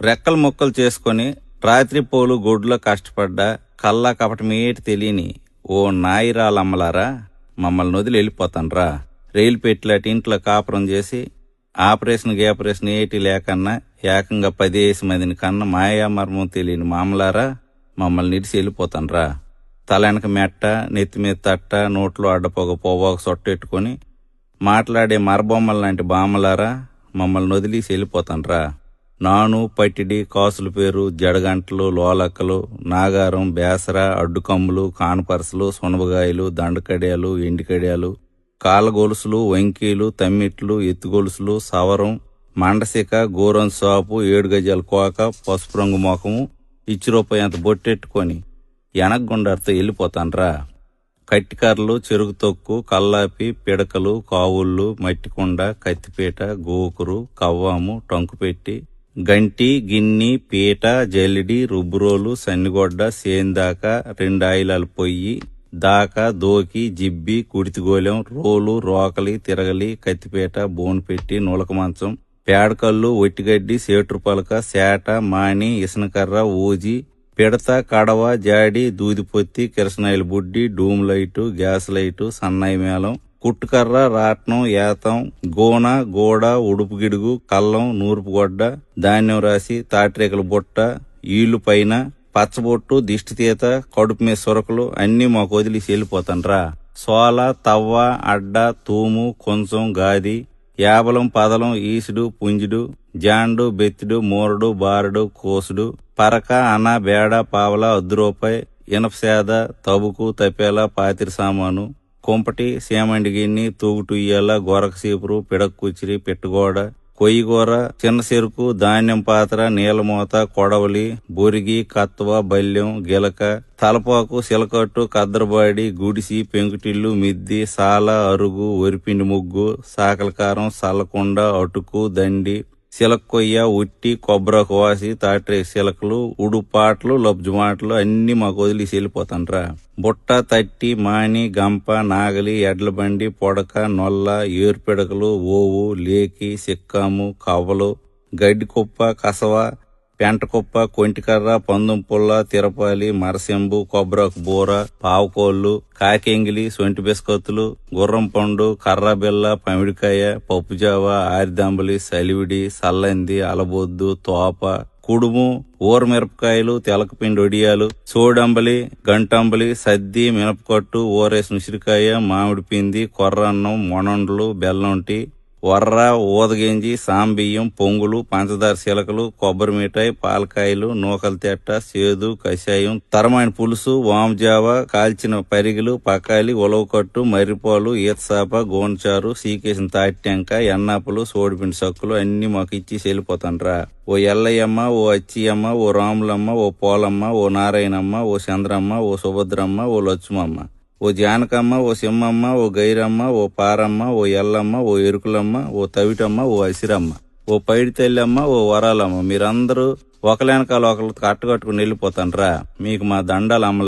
రెక్కలు ముక్కలు చేసుకొని రాత్రిపోలు గొడ్లో కష్టపడ్డా కల్లా కపటమేటి తెలియని ఓ నాయిరాలమ్మలారా, మమ్మల్ని వదిలి వెళ్ళిపోతాన్రా. రైలు పెట్టిలాటి ఇంట్లో కాపురం చేసి ఆపరేషన్ ఏటి లేకన్నా ఏకంగా 10 మందిని కన్నా మాయామర్మం తెలియని మామలారా, మమ్మల్ని నిడిసి వెళ్ళిపోతాన్రా. తలెనక మెట్ట, నెత్తిమీద తట్ట, నోట్లో అడ్డపోగ పోవాక సొట్టెట్టుకొని మాట్లాడే మరబొమ్మల లాంటి బామ్మలారా, మమ్మల్ని వదిలేసి వెళ్ళిపోతాన్రా. నాను, పట్టిడి, కాసుల పేరు, జడగంటలు, లోలక్కలు, నాగారం, బేసర, అడ్డుకమ్ములు, కానపరసలు, సునబగాయలు, దండకడియాలు, ఎండికడియాలు, కాళ్ళగొలుసులు, వంకీలు, తమ్మిట్లు, ఎత్తుగొలుసులు, సవరం, మండసిక, గోరం సాపు, 7 గజాల కోక, పసుపు రంగు ముఖము, రూపాయి అంత బొట్టెట్టుకొని ఎనగొండతో వెళ్ళిపోతాన్రా. కట్టికర్రలు, చెరుకు తొక్కు, కల్లాపి, పిడకలు, కావుళ్ళు, మట్టికొండ, కత్తిపీట, గోకురు, కవ్వాము, టంకుపెట్టి, గంటి, గిన్ని, పీట, జల్లిడి, రుబ్బురోలు, సన్నిగొడ్డ, సేందాక, 2 ఆయిలాల పొయ్యి, దాకా, దోకి, జిబ్బి, కుడితిగోలెం, రోలు, రోకలి, తిరగలి, కత్తిపీట, బోన్పెట్టి, నులక మంచం, పేడకల్లు, ఒట్టిగడ్డి, సేట్రు పలక, సేట, మాణి, ఇసనకర్ర, ఊజి, పిడత, కడవ, జాడి, దూదిపొత్తి, కిరసనాయిల బుడ్డి, డూమ్ లైటు, గ్యాస్ లైటు, సన్నాయి మేళం, కుట్టుకర్ర, రాట్నం, ఏతం, గోన, గోడ, ఉడుపు గిడుగు, కల్లం, నూర్పు గొడ్డ, ధాన్యం రాసి, తాటిరేకల బుట్ట, ఈళ్లు పైన, పచ్చబొట్టు, దిష్టితీత, కడుపు మీద సొరకలు అన్నీ మాకు వదిలేసి వెళ్ళిపోతాన్రా. సోల, తవ్వ, అడ్డ, తూము, కొంచెం, గాది, యాబలం, పదలం, ఈసుడు, పుంజుడు, జాండు, బెత్తిడు, మూరడు, బారడు, కోసుడు, పరక, అన, బేడ, పావల, రూపాయి, ఇనపసేద, తబుకు, తపేల, పాతిరి సామాను, కుంపటి, సేమండి గిన్ని, తూగుటుయ్యాల, గొరక సీపురు, పిడక కుచిరి, పిట్టగోడ, కొయ్యగూర, చిన్న చెరుకు, ధాన్యం పాత్ర, నీలమూత, కొడవలి, బొరిగి, కత్వ, బల్యం, గిలక, తలపాకు, సిలకట్టు, కద్దరబాడి, గుడిసి, పెంకుటిల్లు, మిద్ది, సాల, అరుగు, వరిపిండి ముగ్గు, సాకలకారం, సల్లకొండ, అటుకు, దండి, సిలక్కొయ్య, ఉట్టి, కొబ్బరాకు వాసి, తాట్రే సిలకలు, ఉడుపాట్లు, లబ్జుమాటలు అన్ని మాకు వదిలేసి వెళ్ళిపోతాన్రా. బుట్ట, తట్టి, మాని, గంప, నాగలి, ఎడ్లబండి, పొడక, నొల్ల, ఏరుపిడకలు, ఓవు, లేకి, సిక్కాము, కవ్వలు, గడ్డి కుప్ప, కసవ, పెంటకుప్ప, కొంటికర్ర, పందుం పుల్ల, తిరపాలి, మరసెంబు, కొబ్బరాకు బూర, పావుకోళ్లు, కాకెంగిలి, సొంటి బిస్కత్తులు, గుర్రం పండు, కర్రబిల్ల, పమిడికాయ, పప్పుజావ, ఆరిదంబలి, సలివిడి, సల్లంది, అలబొద్దు, తోప, కుడుము, ఊరమిరపకాయలు, తెలకపిండి ఒడియాలు, సోడంబలి, గంటంబలి, సద్ది, మినపకట్టు, ఊరేసిన ఉసిరికాయ, మామిడి పిండి, కొర్రన్నం, మొనండ్లు, బెల్లంటి, వర్ర, ఊదగింజి, సాంబియ్యం, పొంగులు, పంచదార శిలకలు, కొబ్బరి మిఠాయి, పాలకాయలు, నూకల తెట్ట, సేదు, కషాయం, తరమైన పులుసు, వాముజావ, కాల్చిన పరిగిలు, పకాలి, ఉలవకట్టు, మర్రిపాలు, ఈతసాప, గోన్చారు, సీకేసిన తాటిటెంక, ఎన్నాపులు, సోడిపిండి సక్కులు అన్ని మాకు ఇచ్చి వెళ్ళిపోతాన్రా. ఓ ఎల్లయ్యమ్మ, ఓ అచ్చియమ్మ, ఓ రాములమ్మ, ఓ పోలమ్మ, ఓ నారాయణమ్మ, ఓ చంద్రమ్మ, ఓ సుభద్రమ్మ, ఓ లక్ష్మమ్మ, ఓ జానకమ్మ, ఓ సింహమ్మ, ఓ గైరమ్మ, ఓ పారమ్మ, ఓ ఎల్లమ్మ, ఓ ఎరుకులమ్మ, ఓ తవిటమ్మ, ఓ అసిరమ్మ, ఓ పైడి తల్లమ్మ, ఓ వరాలమ్మ, మీరందరూ ఒకలేనకాల ఒకరు కట్టకట్టుకుని వెళ్ళిపోతాన్రా. మీకు మా దండాలు అమ్మ.